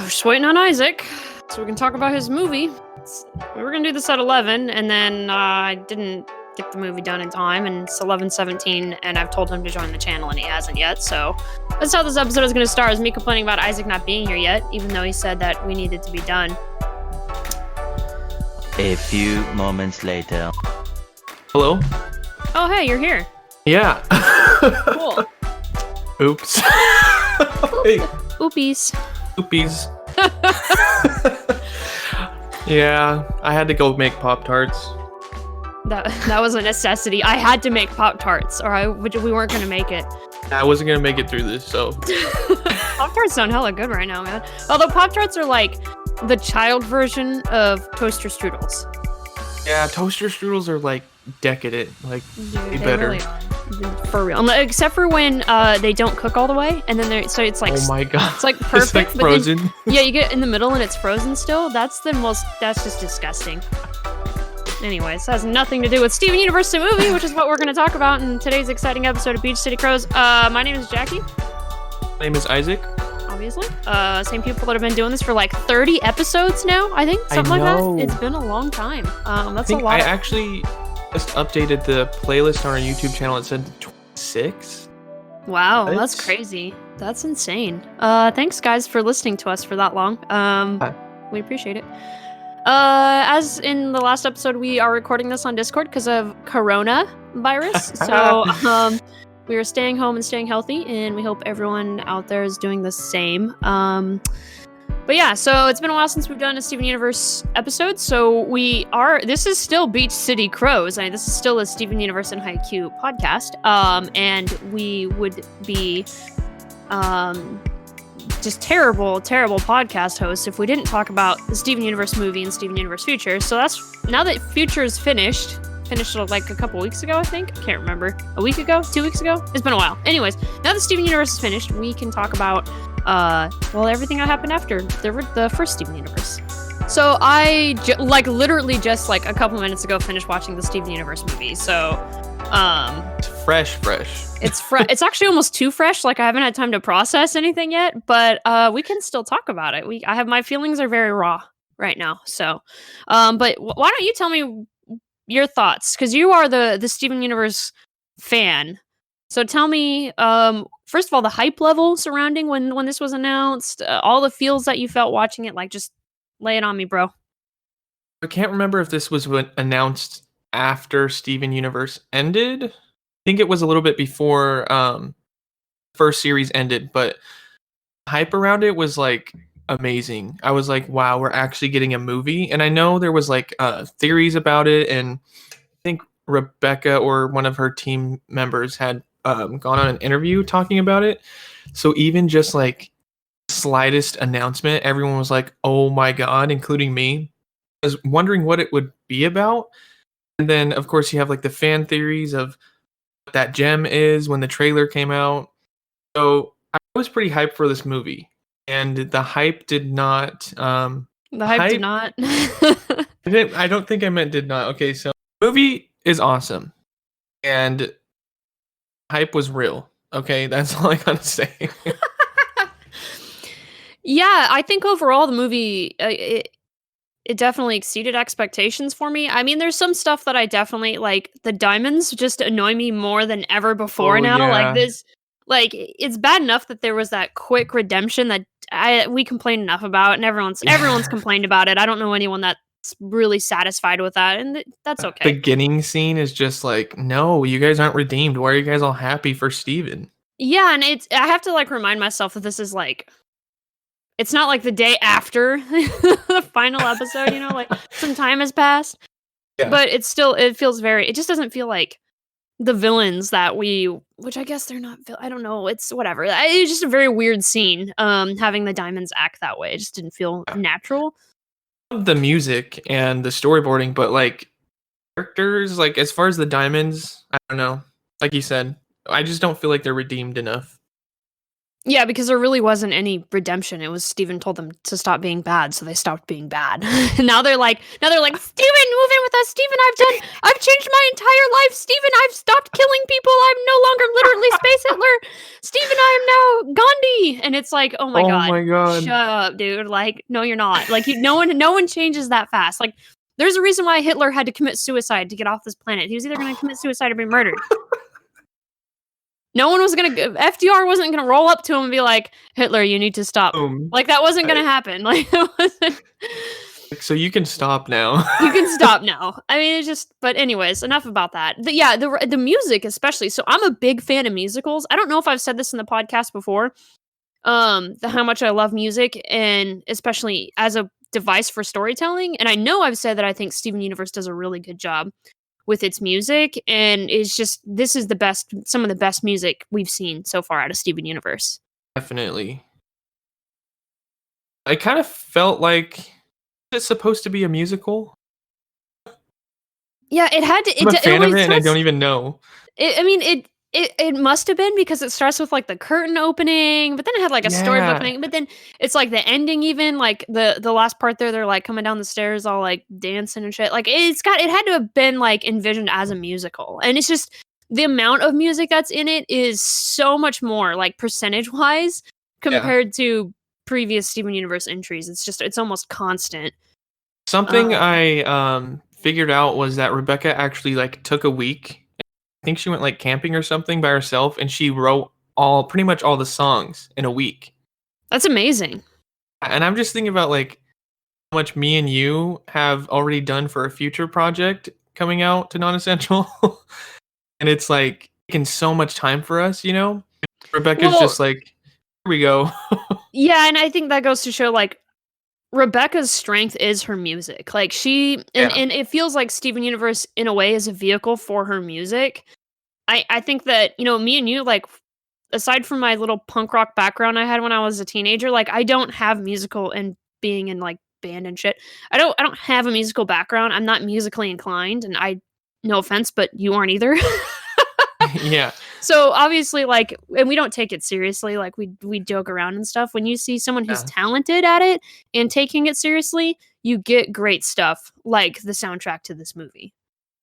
Just waiting on Isaac so we can talk about his movie. We were gonna do this at 11, and then I didn't get the movie done in time, and it's 11:17, and I've told him to join the channel, and he hasn't yet. So that's how this episode is gonna start: is me complaining about Isaac not being here yet, even though he said that we needed to be done. A few moments later. Hello? Oh, hey, you're here. Yeah. Cool. Oops. Hey. Oopies. Oopies. Yeah, I had to go make Pop-Tarts. That was a necessity. I had to make Pop-Tarts, or we weren't gonna make it. I wasn't gonna make it through this, so. Pop-Tarts sound hella good right now, man. Although Pop-Tarts are like the child version of toaster strudels. Yeah, toaster strudels are like decadent, like Dude, better. Really are. For real. Except for when they don't cook all the way, and then it's like, oh my god, it's like perfect. It's like frozen. But then, yeah, you get it in the middle and it's frozen still. That's just disgusting. Anyways, that has nothing to do with Steven Universe the movie, which is what we're going to talk about in today's exciting episode of Beach City Crows. My name is Jackie. My name is Isaac. Obviously. Same people that have been doing this for like 30 episodes now, I think. Something like that. It's been a long time. That's a lot. I actually just updated the playlist on our YouTube channel. It said 26. Wow, that's crazy. That's insane. Thanks guys for listening to us for that long. We appreciate it. As in the last episode, we are recording this on Discord because of coronavirus. So we are staying home and staying healthy, and we hope everyone out there is doing the same. But yeah, so it's been a while since we've done a Steven Universe episode, so this is still Beach City Crows. This is still a Steven Universe and Haikyuu podcast, and we would be just terrible podcast hosts if we didn't talk about the Steven Universe movie and Steven Universe Future. So that's, now that Future is finished like a couple weeks ago, I think. I can't remember. A week ago? 2 weeks ago? It's been a while. Anyways, now that Steven Universe is finished, we can talk about everything that happened after the first Steven Universe. So I literally just like a couple minutes ago finished watching the Steven Universe movie. So it's fresh. It's actually almost too fresh. Like I haven't had time to process anything yet, but we can still talk about it. My feelings are very raw right now. So but why don't you tell me your thoughts, because you are the Steven Universe fan. So tell me, first of all, the hype level surrounding when this was announced, all the feels that you felt watching it. Like, just lay it on me, bro. I can't remember if this was announced after Steven Universe ended. I think it was a little bit before first series ended, but hype around it was like amazing. I was like, wow, we're actually getting a movie. And I know there was like theories about it, and I think Rebecca or one of her team members had gone on an interview talking about it. So even just like slightest announcement, everyone was like, oh my god, including me. I was wondering what it would be about. And then of course you have like the fan theories of what that gem is when the trailer came out. So I was pretty hyped for this movie. And the hype did not. The hype did not. I don't think I meant did not. Okay, so the movie is awesome, and hype was real. Okay, that's all I gotta say. Yeah, I think overall the movie it definitely exceeded expectations for me. I mean, there's some stuff that I definitely like. The diamonds just annoy me more than ever before now. Yeah. Like this. Like, it's bad enough that there was that quick redemption that we complained enough about, and everyone's complained about it. I don't know anyone that's really satisfied with that, and that's okay. The beginning scene is just like, no, you guys aren't redeemed. Why are you guys all happy for Steven? Yeah, and I have to like remind myself that this is like, it's not like the day after the final episode, you know, like some time has passed. Yeah. But it feels it just doesn't feel like the villains that which I guess they're not, I don't know, it's whatever. It's just a very weird scene, having the diamonds act that way. It just didn't feel natural. The music and the storyboarding, but like characters, like as far as the diamonds, I don't know. Like you said, I just don't feel like they're redeemed enough. Yeah, because there really wasn't any redemption. It was Steven told them to stop being bad, so they stopped being bad. Now they're like, Steven, move in with us. Steven, I've changed my entire life. Steven, I've stopped killing people. I'm no longer literally Space Hitler. Steven, I am now Gandhi. And it's like, oh my god, shut up, dude. Like, no, you're not. Like, no one changes that fast. Like, there's a reason why Hitler had to commit suicide to get off this planet. He was either going to commit suicide or be murdered. No one was FDR wasn't gonna roll up to him and be like, Hitler, you need to stop. Like, that wasn't gonna happen. Like, it wasn't. So you can stop now. You can stop now. I mean, it's just, but anyways, enough about that. The music especially. So I'm a big fan of musicals. I don't know if I've said this in the podcast before, how much I love music, and especially as a device for storytelling. And I know I've said that I think Steven Universe does a really good job with its music, and it's just, this is some of the best music we've seen so far out of Steven Universe. Definitely. I kind of felt like it's supposed to be a musical. Yeah, it had to. I'm a fan of it, and I don't even know. It must have been, because it starts with like the curtain opening, but then it had like a story opening, but then it's like the ending, even like the last part there, they're like coming down the stairs all like dancing and shit. Like, it had to have been like envisioned as a musical. And it's just, the amount of music that's in it is so much more, like, percentage wise compared to previous Steven Universe entries. It's almost constant. Something I figured out was that Rebecca actually like took a week. I think she went like camping or something by herself, and she wrote pretty much all the songs in a week. That's amazing. And I'm just thinking about like how much me and you have already done for a future project coming out to Nonessential. And it's like taking so much time for us, you know? Rebecca's just like, here we go. Yeah, and I think that goes to show, like, Rebecca's strength is her music. Like, and it feels like Steven Universe in a way is a vehicle for her music. I think that, me and you, like, aside from my little punk rock background I had when I was a teenager, like, I don't have musical and being in like band and shit. I don't have a musical background. I'm not musically inclined, and no offense, but you aren't either. Yeah. So obviously, like, and we don't take it seriously. Like, we joke around and stuff. When you see someone who's talented at it and taking it seriously, you get great stuff, like the soundtrack to this movie.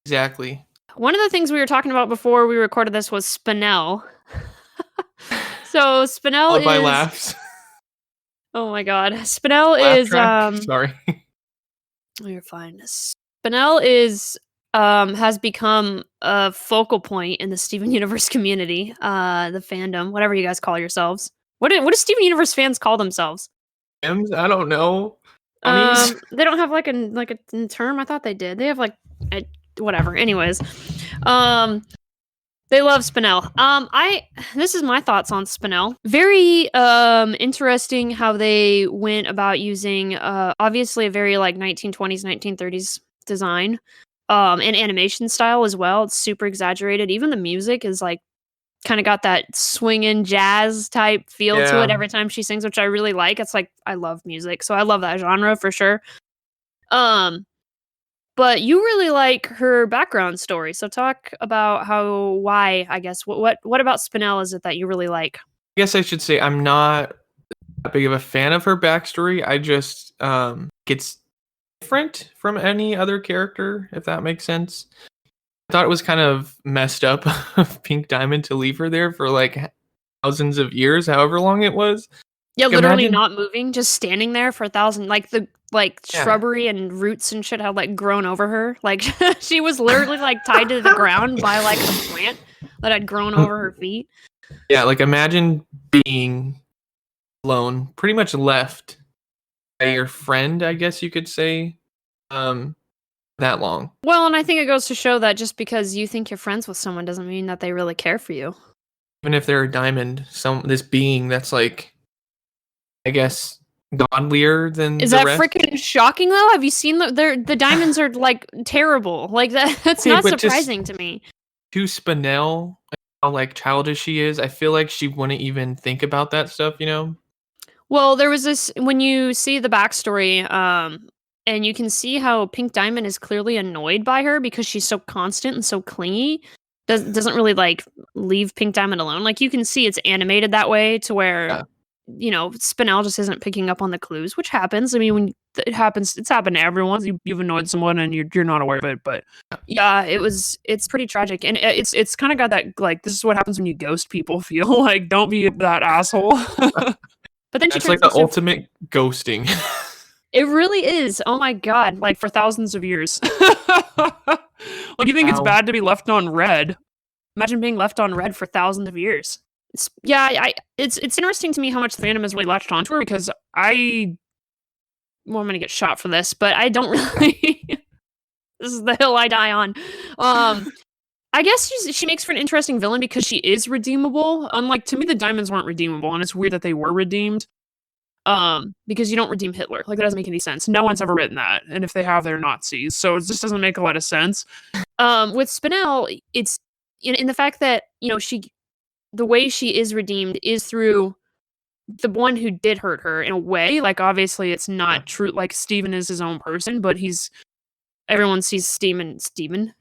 Exactly. One of the things we were talking about before we recorded this was Spinel. So Spinel is... by laughs. Oh my god. Spinel is... Sorry. Oh, you're fine. Spinel is... has become a focal point in the Steven Universe community, the fandom, whatever you guys call yourselves. What do Steven Universe fans call themselves? I don't know. They don't have like a term. I thought they did. They have like whatever. Anyways, they love Spinel. This is my thoughts on Spinel. Very interesting how they went about using obviously a very like 1920s, 1930s design. And animation style as well. It's super exaggerated. Even the music is like kind of got that swinging jazz type feel to it every time she sings, which I really like. It's like, I love music, so I love that genre for sure. But you really like her background story, so talk about why, I guess. What about Spinel is it that you really like? I guess I should say I'm not that big of a fan of her backstory. I just it's different from any other character, if that makes sense. I thought it was kind of messed up of Pink Diamond to leave her there for like thousands of years, however long it was. Yeah, like, literally not moving, just standing there for 1,000. Like the shrubbery and roots and shit had like grown over her. Like she was literally like tied to the ground by like a plant that had grown over her feet. Yeah, like imagine being alone, pretty much left by your friend, I guess you could say, that long. Well, and I think it goes to show that just because you think you're friends with someone doesn't mean that they really care for you. Even if they're a diamond, this being that's like, I guess, godlier than is the that rest. Freaking shocking though? Have you seen the diamonds are like terrible? Like that's not surprising to me. To Spinel, how like childish she is, I feel like she wouldn't even think about that stuff, you know? Well, there was this, when you see the backstory, and you can see how Pink Diamond is clearly annoyed by her because she's so constant and so clingy. doesn't really like leave Pink Diamond alone. Like you can see it's animated that way to where Spinel just isn't picking up on the clues, which happens. I mean, when it happens, it's happened to everyone. You've annoyed someone and you're not aware of it. But yeah, it's pretty tragic, and it's kind of got that like this is what happens when you ghost people. Feel like don't be that asshole. But then it's like the ultimate ghosting. It really is. Oh my god! Like for thousands of years. Like you think it's bad to be left on red? Imagine being left on red for thousands of years. It's interesting to me how much the fandom has really latched onto her because I'm gonna get shot for this, but I don't really. This is the hill I die on. I guess she makes for an interesting villain because she is redeemable. Unlike to me, the diamonds weren't redeemable, and it's weird that they were redeemed. Because you don't redeem Hitler. Like, that doesn't make any sense. No one's ever written that. And if they have, they're Nazis. So it just doesn't make a lot of sense. With Spinel, it's in the fact that, the way she is redeemed is through the one who did hurt her in a way. Like, obviously, it's not true. Like, Steven is his own person, but everyone sees Steven.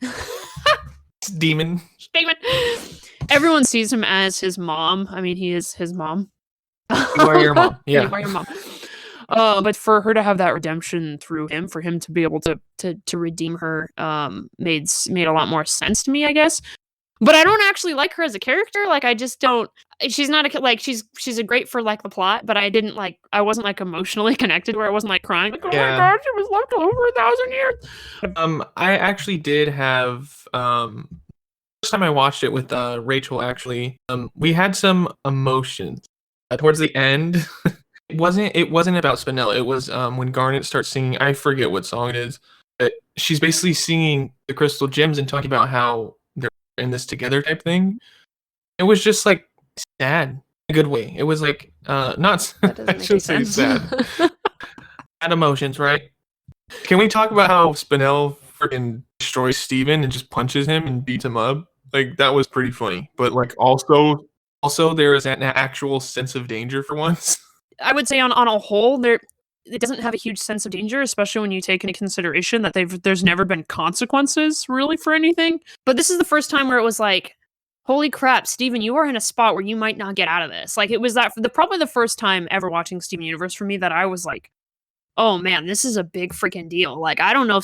Everyone sees him as his mom. I mean, he is his mom. You are your mom. Yeah. You are your mom. But for her to have that redemption through him, for him to be able to redeem her, made a lot more sense to me, I guess. But I don't actually like her as a character. Like, I just don't. She's not she's a great for like the plot, but I wasn't like emotionally connected where I wasn't like crying. Like, oh my god, she was left over 1,000 years. I actually did have first time I watched it with Rachel. Actually, we had some emotions. Towards the end, it wasn't about Spinel. It was when Garnet starts singing. I forget what song it is. But she's basically singing the Crystal Gems and talking about how they're in this together type thing. It was just like sad in a good way. It was like not. I should say sad. Sad emotions, right? Can we talk about how Spinel freaking destroys Steven and just punches him and beats him up? Like that was pretty funny, but like also there is an actual sense of danger for once. I would say on a whole, it doesn't have a huge sense of danger, especially when you take into consideration that there's never been consequences really for anything. But this is the first time where it was like, holy crap, Steven, you are in a spot where you might not get out of this. Like it was probably the first time ever watching Steven Universe for me that I was like, oh man, this is a big freaking deal. Like I don't know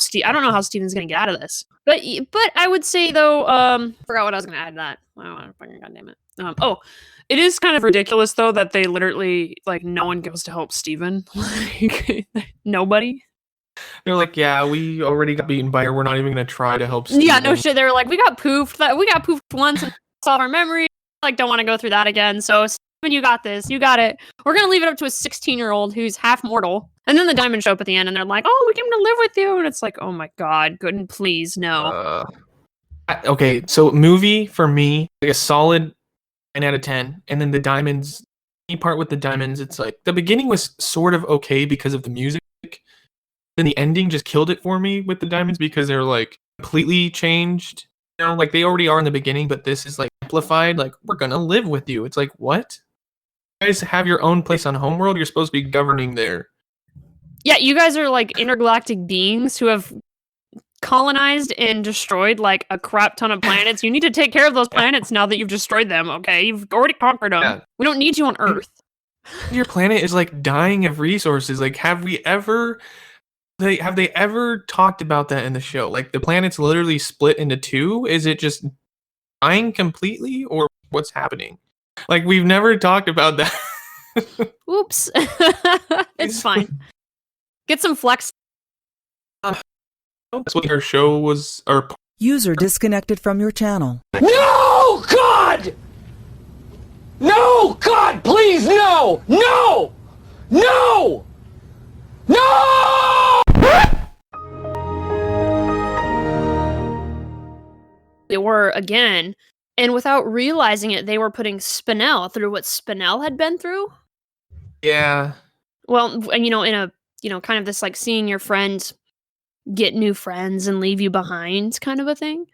how Steven's gonna get out of this. But I would say though, forgot what I was gonna add to that. Oh, god damn it. It is kind of ridiculous though that they literally like no one goes to help Steven. Like nobody. They're like, yeah, we already got beaten by her. We're not even gonna try to help Steven. Yeah, no shit. They were like, we got poofed once and solve our memory. Like, don't want to go through that again. So Steven, you got this. You got it. We're gonna leave it up to a 16-year-old who's half mortal. And then the diamonds show up at the end, and they're like, "Oh, we came to live with you." And it's like, "Oh my god, good and please, no." Okay, so movie for me, like a solid 9 out of 10, and then the diamonds. Any part with the diamonds, it's like the beginning was sort of okay because of the music. Then the ending just killed it for me with the diamonds because they're like completely changed. Like they already are in the beginning, but this is like amplified. Like we're gonna live with you. It's like what? You guys have your own place on Homeworld. You're supposed to be governing there. Yeah, you guys are like intergalactic beings who have colonized and destroyed like a crap ton of planets. You need to take care of those planets now that you've destroyed them, okay? You've already conquered them. Yeah. We don't need you on Earth. Your planet is like dying of resources. Like have they ever talked about that in the show? Like the planet's literally split into two? Is it just dying completely or what's happening? Like we've never talked about that. Oops. It's fine. Get some flex. That's what her show was. Or user disconnected from your channel. No, God! No, God, please, no! No! No! No! They were again, and without realizing it, they were putting Spinel through what Spinel had been through. Yeah. Well, and in a kind of this like seeing your friends get new friends and leave you behind kind of a thing.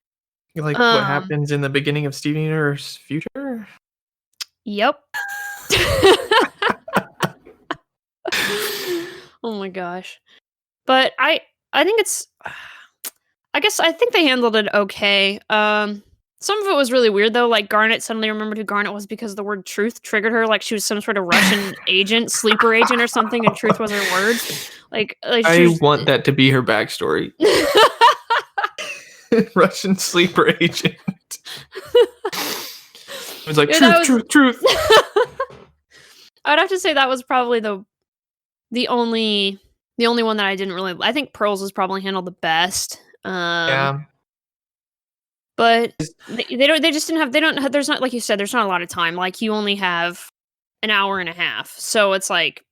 Like what happens in the beginning of Steven Universe Future? Yep. Oh my gosh. But I think it's I think they handled it okay. Some of it was really weird though. Like Garnet suddenly remembered who Garnet was because the word truth triggered her. Like she was some sort of Russian agent, sleeper agent or something, and truth was her word. Like I want that to be her backstory. Russian sleeper agent. It was like truth. I'd have to say that was probably the only one that I didn't really. I think Pearls was probably handled the best. Yeah. But they just didn't have, there's not, like you said, there's not a lot of time. Like you only have an hour and a half. So it's like,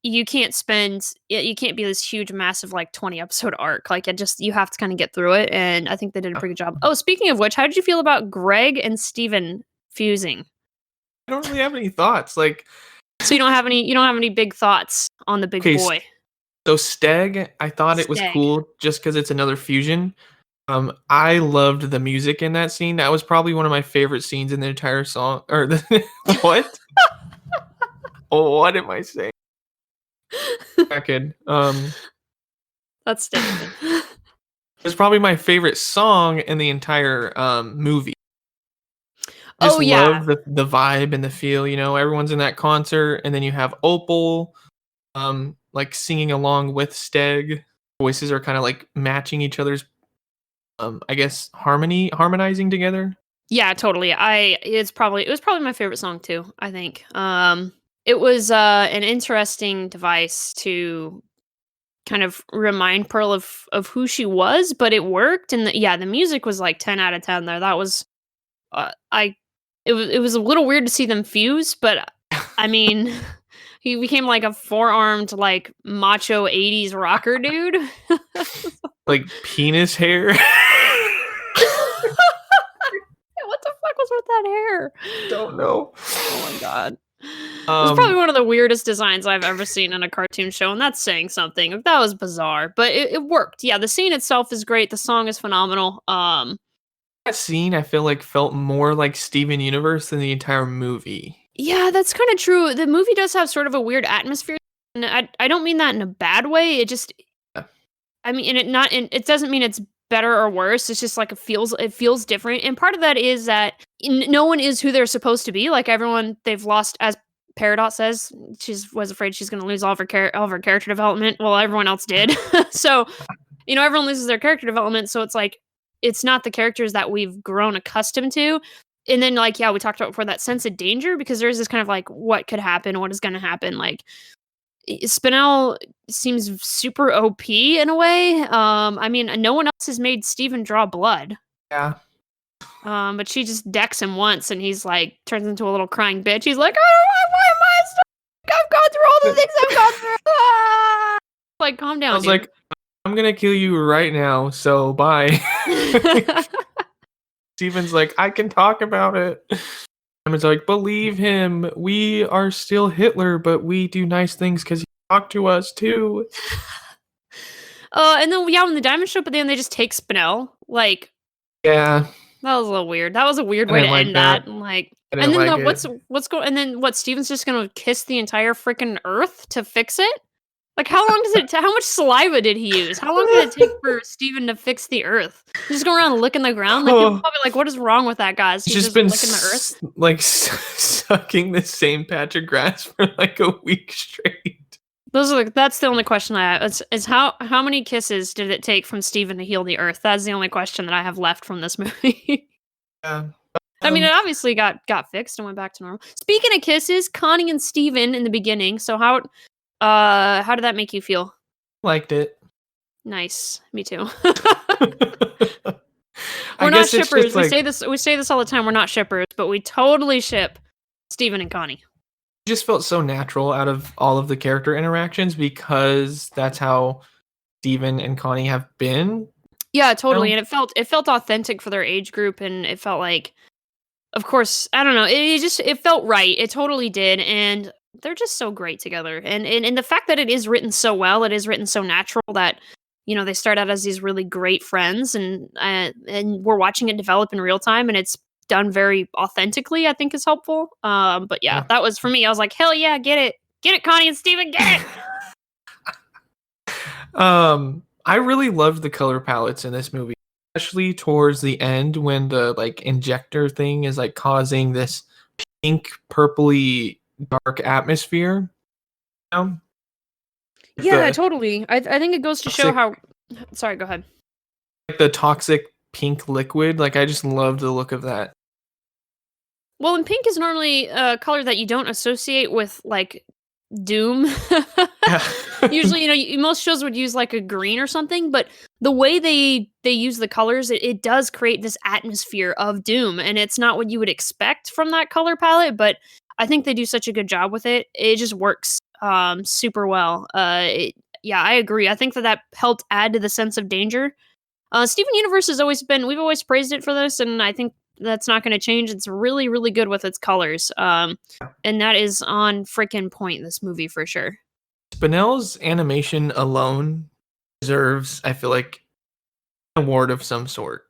you can't be this huge, massive, like 20 episode arc. Like you have to kind of get through it. And I think they did a pretty good job. Oh, speaking of which, how did you feel about Greg and Steven fusing? I don't really have any thoughts. Like, so you don't have any big thoughts on the big boy. So Steg, I thought it was cool just because it's another fusion. I loved the music in that scene. That was probably one of my favorite scenes in the entire song. Or what? What am I saying? Second. That's stupid. It's probably my favorite song in the entire movie. Just love the vibe and the feel. You know, everyone's in that concert, and then you have Opal, like singing along with Steg. Voices are kind of like matching each other's. I guess harmonizing together. Yeah, totally. It was probably my favorite song too, I think. It was an interesting device to kind of remind Pearl of who she was, but it worked. And the music was like 10 out of 10 there. That was it was a little weird to see them fuse, but I mean, he became like a four-armed, like macho 80s rocker dude. Like penis hair. What the fuck was with that hair? Don't know. Oh my god. It's probably one of the weirdest designs I've ever seen in a cartoon show, and that's saying something. That was bizarre, but it worked. Yeah, the scene itself is great. The song is phenomenal. That scene I feel like felt more like Steven Universe than the entire movie. Yeah, that's kind of true. The movie does have sort of a weird atmosphere, and I don't mean that in a bad way. It just, I mean, it doesn't mean it's better or worse. It's just like it feels different, and part of that is that no one is who they're supposed to be. Like everyone, they've lost, as Peridot says, she was afraid she's going to lose all of her character development. Well, everyone else did. So, everyone loses their character development. So it's like it's not the characters that we've grown accustomed to. And then, like, we talked about before, that sense of danger, because there's this kind of like, what could happen? What is going to happen? Like, Spinel seems super OP in a way. I mean, no one else has made Steven draw blood. Yeah. But she just decks him once, and he's like, turns into a little crying bitch. He's like, why am I stuck? I've gone through all the things I've gone through. Ah! Like, calm down, I was like, I'm going to kill you right now, so bye. Steven's like, I can talk about it. Simon's like, believe him. We are still Hitler, but we do nice things because he talked to us too. And then when the diamond show up at the end, they just take Spinel. Like, yeah, that was a little weird. That was a weird way to end that. Like, and then what's going? And then what? Steven's just gonna kiss the entire freaking Earth to fix it? Like, how long does it? How much saliva did he use? How long did it take for Steven to fix the Earth? Just go around licking the ground. Like, people probably like, what is wrong with that guy? He's just been licking the Earth, like sucking the same patch of grass for like a week straight. That's the only question I have. Is how many kisses did it take from Steven to heal the Earth? That's the only question that I have left from this movie. Yeah. I mean, it obviously got fixed and went back to normal. Speaking of kisses, Connie and Steven in the beginning. So how did that make you feel? Liked it. Nice. Me too. We're not shippers. We say this all the time. We're not shippers, but we totally ship Steven and Connie. It just felt so natural out of all of the character interactions because that's how Steven and Connie have been. Yeah, totally. And it felt authentic for their age group, and it felt like, of course, I don't know. It felt right. It totally did. And they're just so great together. And the fact that it is written so well, it is written so natural that, they start out as these really great friends, and we're watching it develop in real time, and it's done very authentically, I think is helpful. But yeah, that was for me. I was like, hell yeah, get it, Connie and Steven, get it. I really loved the color palettes in this movie. especially towards the end when the like injector thing is like causing this pink, purpley, dark atmosphere. You know? Yeah, The totally. I think it goes to show toxic, how. Sorry, go ahead. like the toxic pink liquid. Like I just love the look of that. Well, and pink is normally a color that you don't associate with like doom. Yeah. Usually, most shows would use like a green or something, but the way they use the colors, it does create this atmosphere of doom, and it's not what you would expect from that color palette. But I think they do such a good job with it. It just works super well. Yeah, I agree. I think that helped add to the sense of danger. Steven Universe has always been, we've always praised it for this, and I think that's not going to change. It's really, really good with its colors. And that is on freaking point, this movie, for sure. Spinell's animation alone deserves, I feel like, an award of some sort.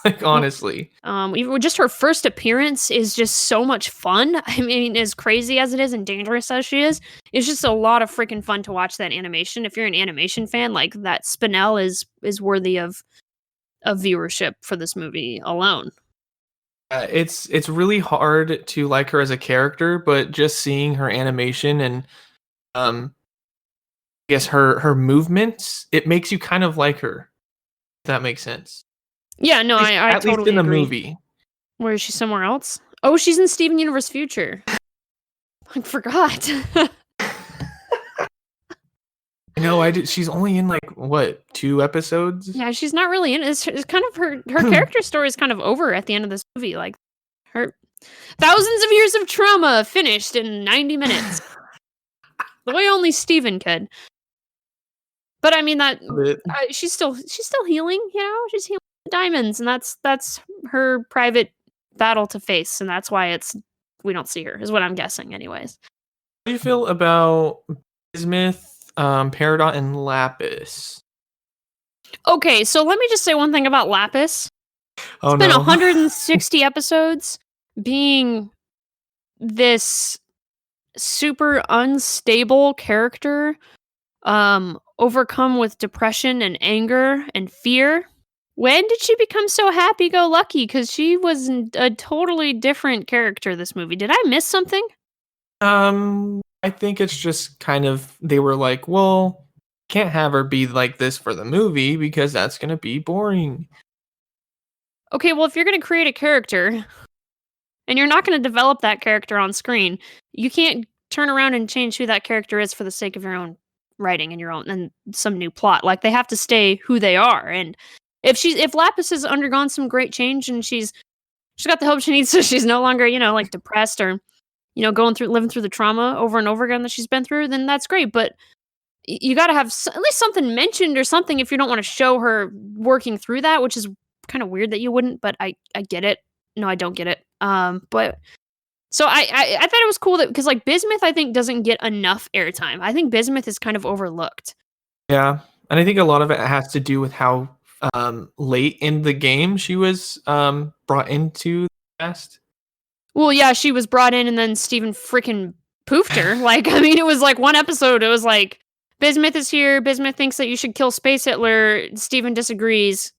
Like honestly. Even just her first appearance is just so much fun. I mean, as crazy as it is and dangerous as she is, it's just a lot of freaking fun to watch that animation. If you're an animation fan, like that Spinell is worthy of viewership for this movie alone. It's really hard to like her as a character, but just seeing her animation and I guess her movements, it makes you kind of like her. If that makes sense. Yeah, no, I At totally least in the agree. movie. Where is she? Somewhere else? Oh, she's in Steven Universe Future. I forgot. No, I did. She's only in like what 2 episodes? Yeah, she's not really in it. It's kind of her character story is kind of over at the end of this movie. Like her thousands of years of trauma finished in 90 minutes. The way only Steven could. But I mean that she's still healing. She's healing the diamonds, and that's her private battle to face, and that's why we don't see her. Is what I'm guessing, anyways. How do you feel about Bismuth, Peridot, and Lapis? Okay, so let me just say one thing about Lapis. Oh, it's been no. 160 episodes being this super unstable character, overcome with depression and anger and fear. When did she become so happy-go-lucky? Because she was a totally different character this movie. Did I miss something? I think it's just kind of, they were like, well, can't have her be like this for the movie because that's going to be boring. Okay, well, if you're going to create a character and you're not going to develop that character on screen, you can't turn around and change who that character is for the sake of your own writing and some new plot. Like, they have to stay who they are. And if Lapis has undergone some great change and she's got the help she needs, so she's no longer, like depressed or, living through the trauma over and over again that she's been through, then that's great. But you got to have at least something mentioned or something if you don't want to show her working through that, which is kind of weird that you wouldn't, but I get it. No, I don't get it. But so I thought it was cool that, because like Bismuth, I think doesn't get enough airtime. I think Bismuth is kind of overlooked. Yeah, and I think a lot of it has to do with how late in the game she was brought into the cast. Well, yeah, she was brought in and then Steven freaking poofed her. Like, I mean, it was like one episode. It was like, Bismuth is here. Bismuth thinks that you should kill Space Hitler. Steven disagrees.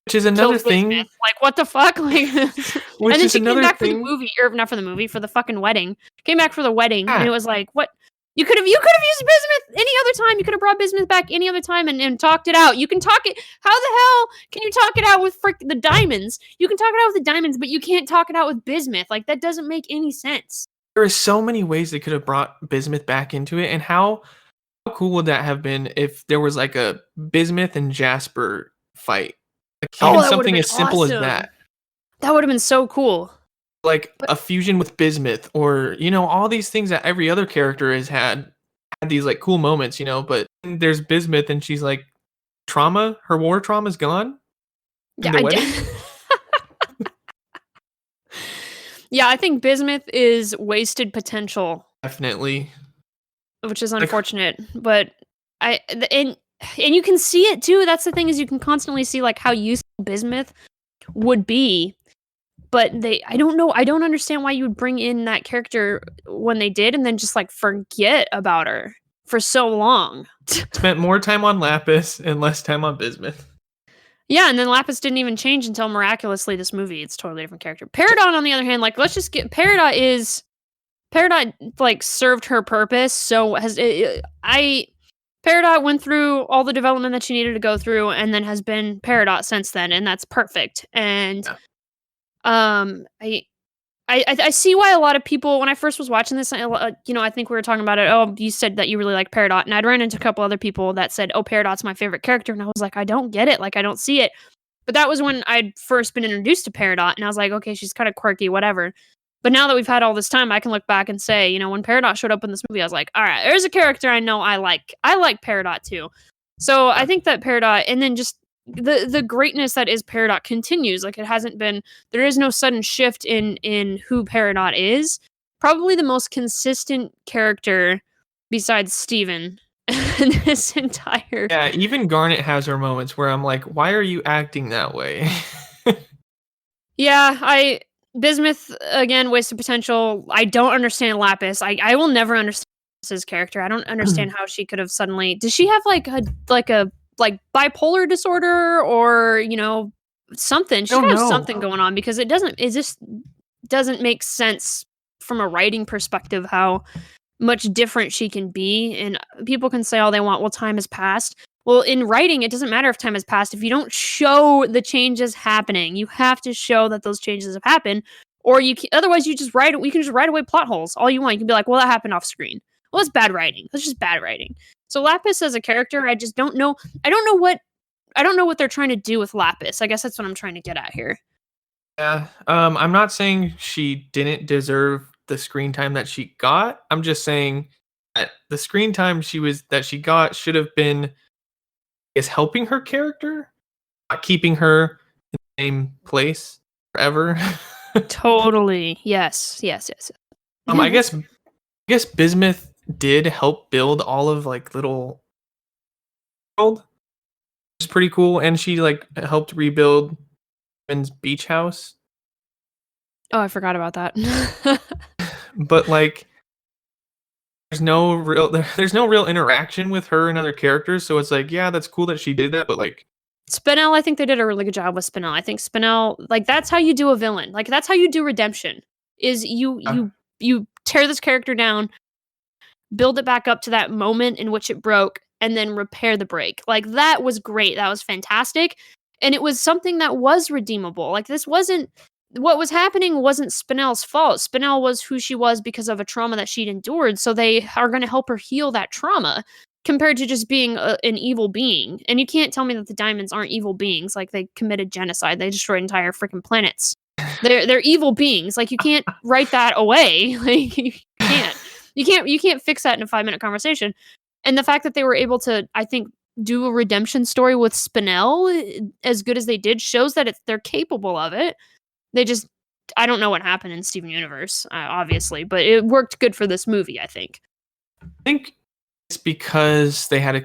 Which is another thing. Bismuth. Like, what the fuck? Like, Which and then is she came another back thing. for the movie, or not for the movie, for the fucking wedding. Came back for the wedding, and Yeah. it was like, what? You could have used Bismuth any other time. You could have brought Bismuth back any other time and talked it out. You can talk it. How the hell can you talk it out with the diamonds? You can talk it out with the diamonds, but you can't talk it out with Bismuth. Like, that doesn't make any sense. There are so many ways they could have brought Bismuth back into it, and how cool would that have been if there was like a Bismuth and Jasper fight? Like, even that something would've as been simple awesome. as that. That would have been so cool. Like a fusion with Bismuth, or all these things that every other character has had these like cool moments, but there's Bismuth and she's like, her war trauma's gone. Yeah, The wedding? Yeah, I think Bismuth is wasted potential, Definitely. which is unfortunate. But and you can see it too. That's the thing, is you can constantly see like how useful Bismuth would be. But I don't know. I don't understand why you would bring in that character when they did and then just like forget about her for so long. Spent more time on Lapis and less time on Bismuth. Yeah, and then Lapis didn't even change until miraculously this movie. It's a totally different character. Peridot, on the other hand, like let's just get Peridot like served her purpose. So Peridot went through all the development that she needed to go through, and then has been Peridot since then, and that's perfect. And I see why a lot of people, when I first was watching this, I think we were talking about it. Oh, you said that you really like Peridot, and I'd ran into a couple other people that said, "Oh, Peridot's my favorite character," and I was like, I don't get it, like I don't see it. But that was when I'd first been introduced to Peridot, and I was like, okay, she's kind of quirky, whatever. But now that we've had all this time, I can look back and say, when Peridot showed up in this movie, I was like, all right, there's a character I know I like. I like Peridot too. So I think that Peridot, and then just the greatness that is Peridot continues. Like it hasn't been, there is no sudden shift in who Peridot is. Probably the most consistent character besides Steven in this entire. Yeah, even Garnet has her moments where I'm like, why are you acting that way? Yeah, Bismuth, again, wasted potential. I don't understand Lapis. I will never understand Lapis's character. I don't understand how she could have suddenly. Does she have like a bipolar disorder or something? She's got something going on because it just doesn't make sense from a writing perspective how much different she can be. And people can say all they want, well, time has passed. Well, in writing, it doesn't matter if time has passed. If you don't show the changes happening, you have to show that those changes have happened. Or otherwise, you can just write away plot holes all you want. You can be like, well, that happened off screen. Well, it's bad writing. That's just bad writing. So Lapis as a character, I just don't know. I don't know what they're trying to do with Lapis. I guess that's what I'm trying to get at here. Yeah. I'm not saying she didn't deserve the screen time that she got. I'm just saying that the screen time that she got should have been helping her character, not keeping her in the same place forever. Totally. Yes. I guess Bismuth did help build all of like little world. It's pretty cool, and she like helped rebuild Ben's beach house. Oh, I forgot about that. But like there's no real interaction with her and other characters, so it's like, yeah, that's cool that she did that, but like Spinel, I think they did a really good job with Spinel. I think Spinel, like that's how you do a villain. Like that's how you do redemption. Is you tear this character down, build it back up to that moment in which it broke, and then repair the break. Like that was great. That was fantastic. And it was something that was redeemable. Like this wasn't what was happening wasn't Spinel's fault. Spinel was who she was because of a trauma that she'd endured. So they are going to help her heal that trauma compared to just being an evil being. And you can't tell me that the diamonds aren't evil beings. Like they committed genocide. They destroyed entire freaking planets. They're evil beings. Like you can't write that away. Like you can't fix that in a 5-minute conversation. And the fact that they were able to, I think, do a redemption story with Spinel as good as they did shows that they're capable of it. I don't know what happened in Steven Universe, obviously, but it worked good for this movie, I think. I think it's because they had a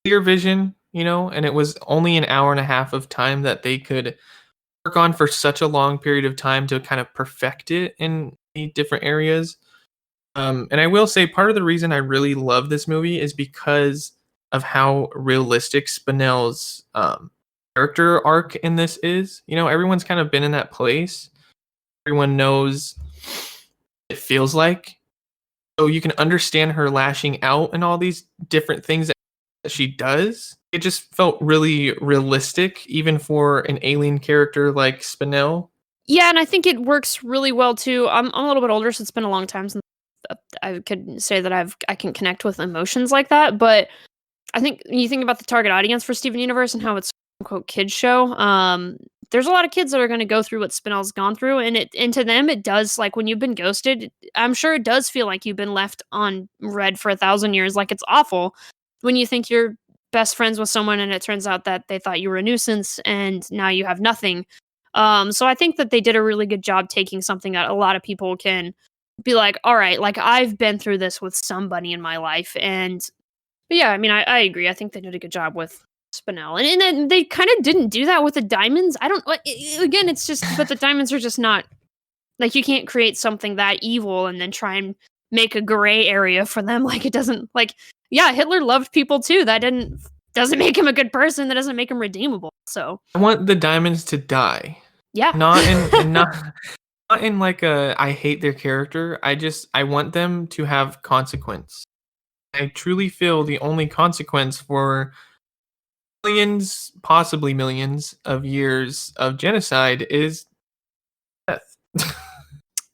clear vision, and it was only an hour and a half of time that they could work on for such a long period of time to kind of perfect it in different areas. And I will say part of the reason I really love this movie is because of how realistic Spinel's character arc in this is. Everyone's kind of been in that place. Everyone knows it feels like. So you can understand her lashing out and all these different things that she does. It just felt really realistic, even for an alien character like Spinel. Yeah, and I think it works really well too. I'm a little bit older, so it's been a long time since I could say that I can connect with emotions like that. But I think when you think about the target audience for Steven Universe and how it's quote kids show, there's a lot of kids that are going to go through what Spinel's gone through, and to them it does, like when you've been ghosted, I'm sure it does feel like you've been left on red for 1,000 years. Like it's awful when you think you're best friends with someone and it turns out that they thought you were a nuisance and now you have nothing. So I think that they did a really good job taking something that a lot of people can be like, all right, like I've been through this with somebody in my life. But yeah, I mean, I agree. I think they did a good job with Spinel. And then they kind of didn't do that with the diamonds. Again, it's just, but the diamonds are just not, like you can't create something that evil and then try and make a gray area for them. Like it doesn't, like, yeah, Hitler loved people too. That didn't doesn't make him a good person. That doesn't make him redeemable. So I want the diamonds to die. yeah, Not in like a I hate their character. I want them to have consequence. I truly feel the only consequence for millions, possibly millions of years of genocide is death.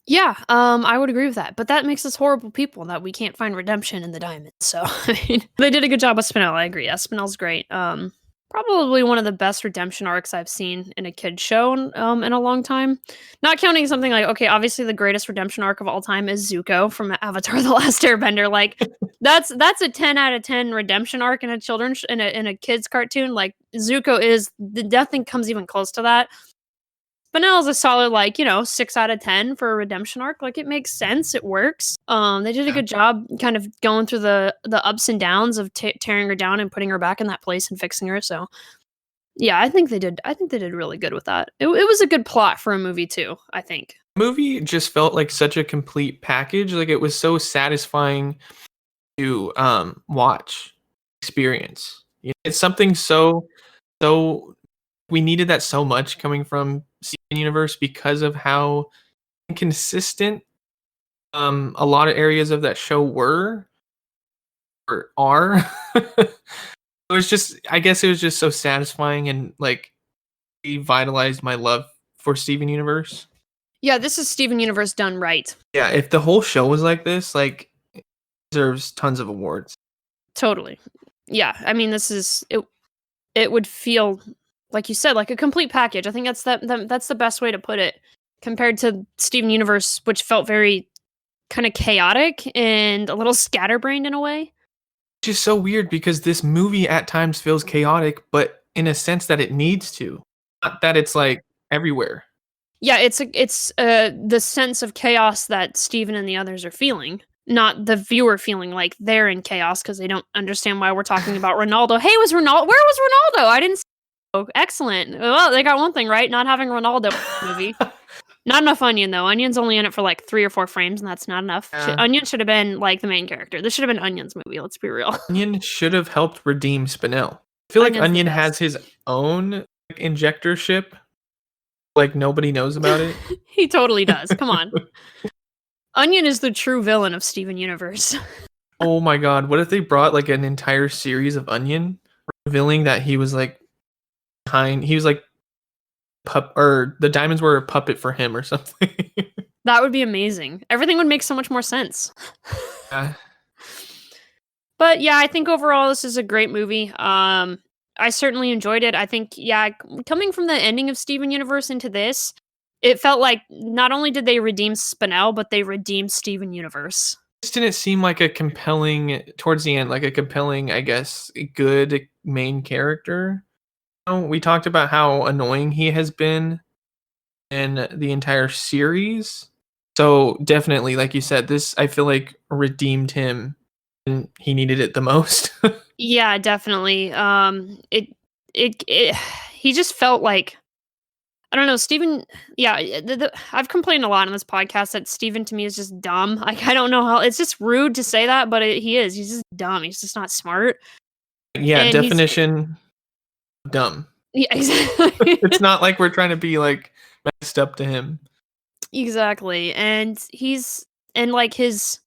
yeah. I would agree with that. But that makes us horrible people that we can't find redemption in the diamonds. So I mean, they did a good job with Spinel. I agree. Yeah, Spinel's great. Probably one of the best redemption arcs I've seen in a kid's show in a long time. Not counting something like, okay, obviously the greatest redemption arc of all time is Zuko from Avatar: The Last Airbender. Like that's a 10 out of 10 redemption arc in a children's in a kid's cartoon. Like Zuko is nothing comes even close to that. Spinel is a solid, like, 6 out of 10 for a redemption arc. Like, it makes sense. It works. They did a good job kind of going through the ups and downs of tearing her down and putting her back in that place and fixing her. So, yeah, I think they did really good with that. It was a good plot for a movie, too, I think. The movie just felt like such a complete package. Like, it was so satisfying to watch, experience. It's something so we needed that so much coming from Steven Universe because of how inconsistent a lot of areas of that show were or are. It was just, I guess it was just so satisfying and like revitalized my love for Steven Universe. Yeah, this is Steven Universe done right. Yeah, if the whole show was like this, like, it deserves tons of awards. Totally. Yeah, I mean, this is it. It would feel, like you said, like a complete package. I think that's the best way to put it, compared to Steven Universe, which felt very kind of chaotic and a little scatterbrained in a way. Which is so weird because this movie at times feels chaotic, but in a sense that it needs to. Not that it's like everywhere. Yeah, it's the sense of chaos that Steven and the others are feeling, not the viewer feeling like they're in chaos because they don't understand why we're talking about Ronaldo. Hey, where was Ronaldo? I didn't see. Oh, excellent. Well, they got one thing right, not having Ronaldo in the movie. Not enough Onion, though. Onion's only in it for like 3 or 4 frames, and that's not enough. Yeah. Onion should have been like the main character. This should have been Onion's movie, let's be real. Onion should have helped redeem Spinel. I feel like Onion's the Onion best. has his own like, injector ship. Like nobody knows about it. He totally does. Come on. Onion is the true villain of Steven Universe. Oh my god, what if they brought like an entire series of Onion, revealing that he was like or the diamonds were a puppet for him or something. That would be amazing. Everything would make so much more sense. Yeah. But yeah, I think overall this is a great movie. I certainly enjoyed it. I think, yeah, coming from the ending of Steven Universe into this, it felt like not only did they redeem Spinel, but they redeemed Steven Universe. This didn't seem like a compelling towards the end, like a compelling, I guess, good main character. We talked about how annoying he has been in the entire series. So definitely, like you said, this I feel like redeemed him and he needed it the most. Yeah, definitely. He just felt like, I don't know, Steven. Yeah, I've complained a lot on this podcast that Steven to me is just dumb. Like, I don't know how, it's just rude to say that, but he is. He's just dumb. He's just not smart. Yeah, And definition dumb. Yeah, exactly. It's not like we're trying to be like messed up to him. Exactly. And like his,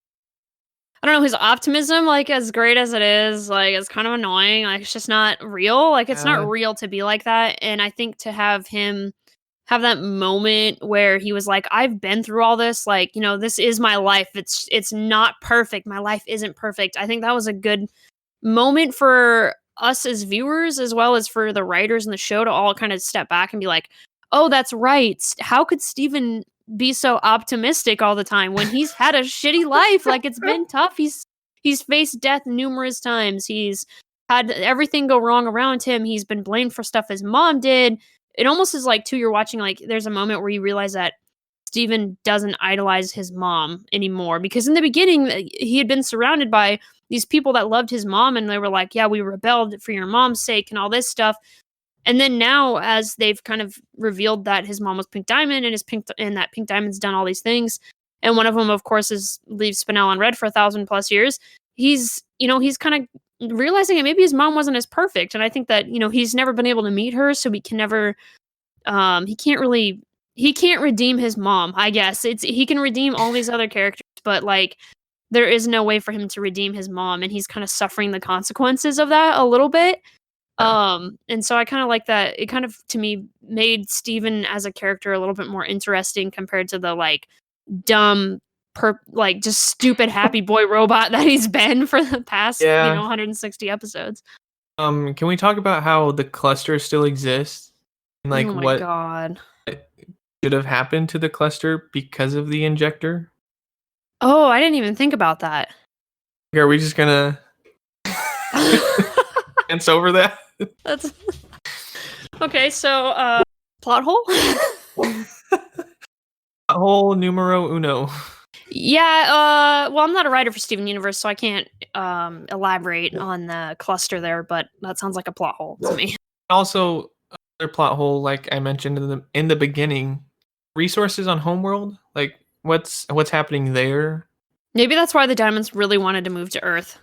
I don't know, his optimism, like as great as it is, like it's kind of annoying. Like it's just not real. Like it's not real to be like that. And I think to have him have that moment where he was like, I've been through all this, like, this is my life. It's not perfect. My life isn't perfect. I think that was a good moment for us as viewers, as well as for the writers in the show, to all kind of step back and be like, oh, that's right. How could Steven be so optimistic all the time when he's had a shitty life? Like, it's been tough. He's faced death numerous times. He's had everything go wrong around him. He's been blamed for stuff his mom did. It almost is like, too, you're watching, like, there's a moment where you realize that Steven doesn't idolize his mom anymore, because in the beginning he had been surrounded by these people that loved his mom, and they were like, yeah, we rebelled for your mom's sake and all this stuff. And then now, as they've kind of revealed that his mom was Pink Diamond, and that Pink Diamond's done all these things, and one of them, of course, is leave Spinel on red for 1,000+ years. He's kind of realizing that maybe his mom wasn't as perfect, and I think that, he's never been able to meet her, so he can never, he can't redeem his mom, I guess. He can redeem all these other characters, but, like, there is no way for him to redeem his mom, and he's kind of suffering the consequences of that a little bit. And so I kind of like that. It kind of, to me, made Steven as a character a little bit more interesting compared to the, like, dumb, just stupid happy boy robot that he's been for the past, 160 episodes. Can we talk about how the cluster still exists? And, like, oh my what god. should have happened to the cluster because of the injector? Oh, I didn't even think about that. Are we just gonna dance over that? That's okay. So, plot hole. Whole numero uno. Yeah. Well, I'm not a writer for Steven Universe, so I can't elaborate on the cluster there. But that sounds like a plot hole to me. Also, another plot hole, like I mentioned in the beginning, resources on Homeworld. Like, what's happening there? Maybe that's why the Diamonds really wanted to move to Earth.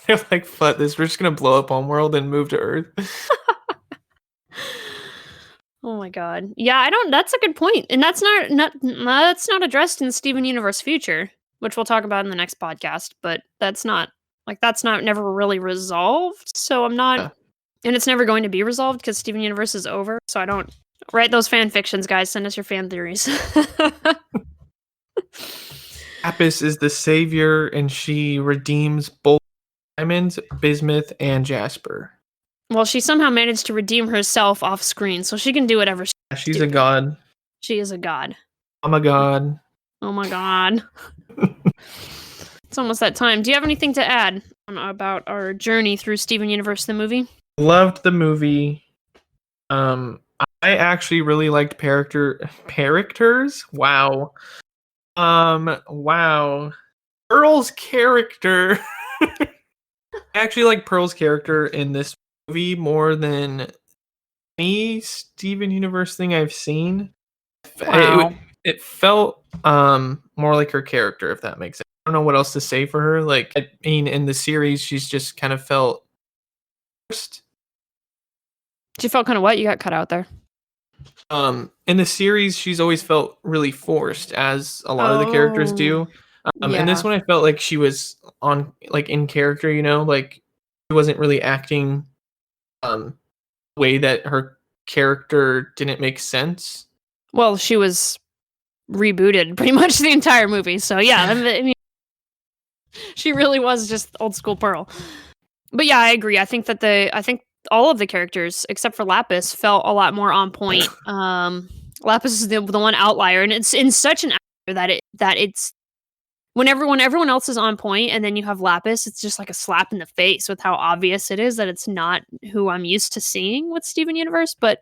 They're like, "Fuck this! We're just gonna blow up Homeworld and move to Earth." Oh my god. Yeah, I don't. That's a good point, and that's not addressed in Steven Universe Future, which we'll talk about in the next podcast. But that's never really resolved. So I'm not, and it's never going to be resolved because Steven Universe is over. So I don't write those fan fictions, guys. Send us your fan theories. Lapis is the savior, and she redeems both Diamonds, Bismuth, and Jasper. Well, she somehow managed to redeem herself off screen, so she can do whatever. She's a god. She is a god. I'm a god. Oh my god. It's almost that time. Do you have anything to add about our journey through Steven Universe, the movie? Loved the movie. I actually really liked characters. Wow. Wow. Pearl's character. I actually like Pearl's character in this movie more than any Steven Universe thing I've seen. Wow. It felt more like her character, if that makes sense. I don't know what else to say for her. Like, I mean, in the series, she's just kind of felt forced. She felt kind of what? You got cut out there. In the series, she's always felt really forced, as a lot of the characters do. And this one, I felt like she was in character, like she wasn't really acting the way that her character didn't make sense. Well, she was rebooted pretty much the entire movie, so yeah, I mean, she really was just old school Pearl. But yeah, I agree. I think all of the characters, except for Lapis, felt a lot more on point. Lapis is the one outlier, and it's in such an outlier that it's when everyone else is on point, and then you have Lapis, it's just like a slap in the face with how obvious it is that it's not who I'm used to seeing with Steven Universe. But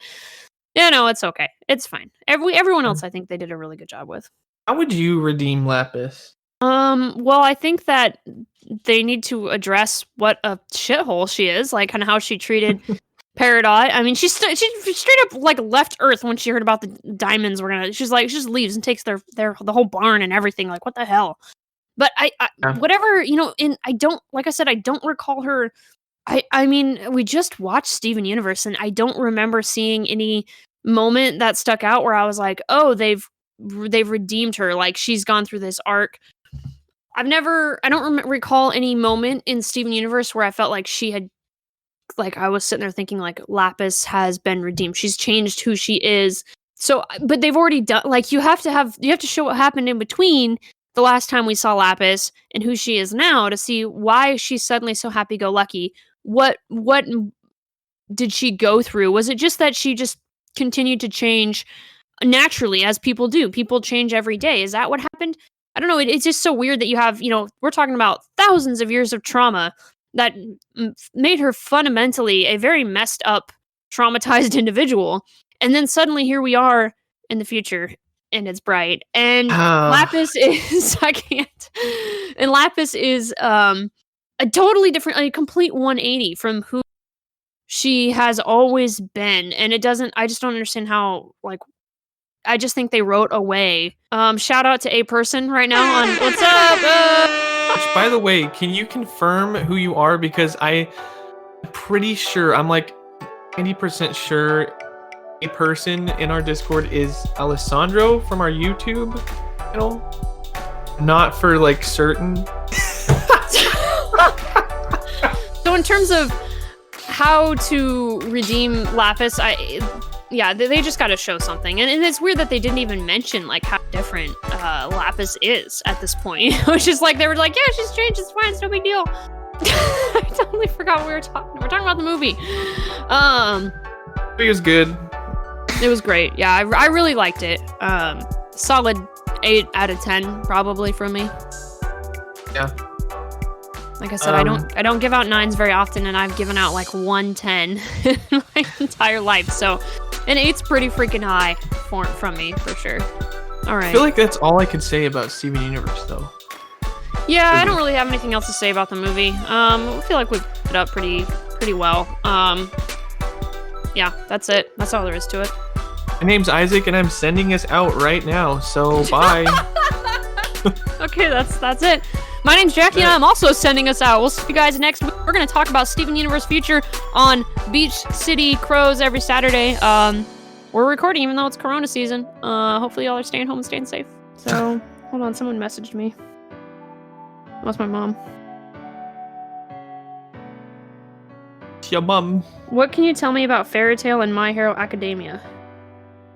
yeah, no, it's okay. It's fine. Everyone else, I think they did a really good job with. How would you redeem Lapis? Well, I think that they need to address what a shithole she is, like, kind of how she treated Peridot. I mean, she straight up like left Earth when she heard about the diamonds. She's like, she just leaves and takes the whole barn and everything. Like, what the hell? But whatever, and I don't, like I said, I don't recall her. I mean, we just watched Steven Universe, and I don't remember seeing any moment that stuck out where I was like, oh, they've redeemed her. Like, she's gone through this arc. I don't recall any moment in Steven Universe where I felt like she had, like, I was sitting there thinking, like, Lapis has been redeemed. She's changed who she is. So, but they've already done, like, you have to show what happened in between the last time we saw Lapis and who she is now to see why she's suddenly so happy-go-lucky. What did she go through? Was it just that she just continued to change naturally, as people do? People change every day. Is that what happened? I don't know. It's just so weird that you have, we're talking about thousands of years of trauma that made her fundamentally a very messed up, traumatized individual. And then suddenly here we are in the future, and it's bright. And Lapis is, I can't. And Lapis is a totally different, a complete 180 from who she has always been. And I just don't understand how, like, I just think they wrote away. Shout out to A Person right now on what's up? Josh, by the way, can you confirm who you are? Because I'm pretty sure, I'm like 90% sure a person in our Discord is Alessandro from our YouTube channel. Not for like certain. So in terms of how to redeem Lapis, they just got to show something, and it's weird that they didn't even mention like how different Lapis is at this point. Which is like they were like, yeah, she's changed, it's fine, it's no big deal. I totally forgot what we were talking. We're talking about the movie. It was good. It was great. Yeah, I really liked it. Solid 8 out of 10 probably from me. Yeah. Like I said, I don't give out 9s very often, and I've given out like 1 10 in my entire life. So an 8's pretty freaking high from me for sure. All right. I feel like that's all I could say about Steven Universe, though. Yeah, I don't really have anything else to say about the movie. I feel like we put it up pretty well. Yeah, that's it. That's all there is to it. My name's Isaac, and I'm sending us out right now. So bye. Okay, that's it. My name's Jackie, and I'm also sending us out. We'll see you guys next week. We're going to talk about Steven Universe Future on Beach City CROWS every Saturday. We're recording even though it's Corona season. Hopefully y'all are staying home and staying safe. So, hold on, someone messaged me. That's my mom. It's your mom. What can you tell me about Fairy Tail and My Hero Academia?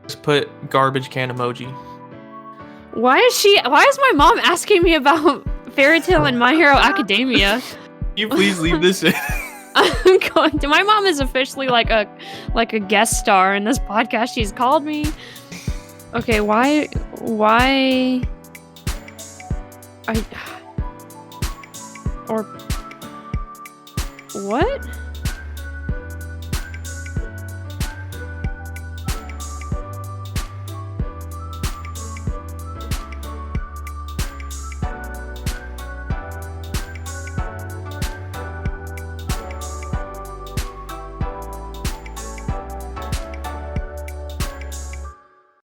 Just put garbage can emoji. Why is my mom asking me about Fairy Tail and My Hero Academia? Can you please leave this in? I'm going to. My mom is officially like a guest star in this podcast. She's called me. Okay, why? Or what?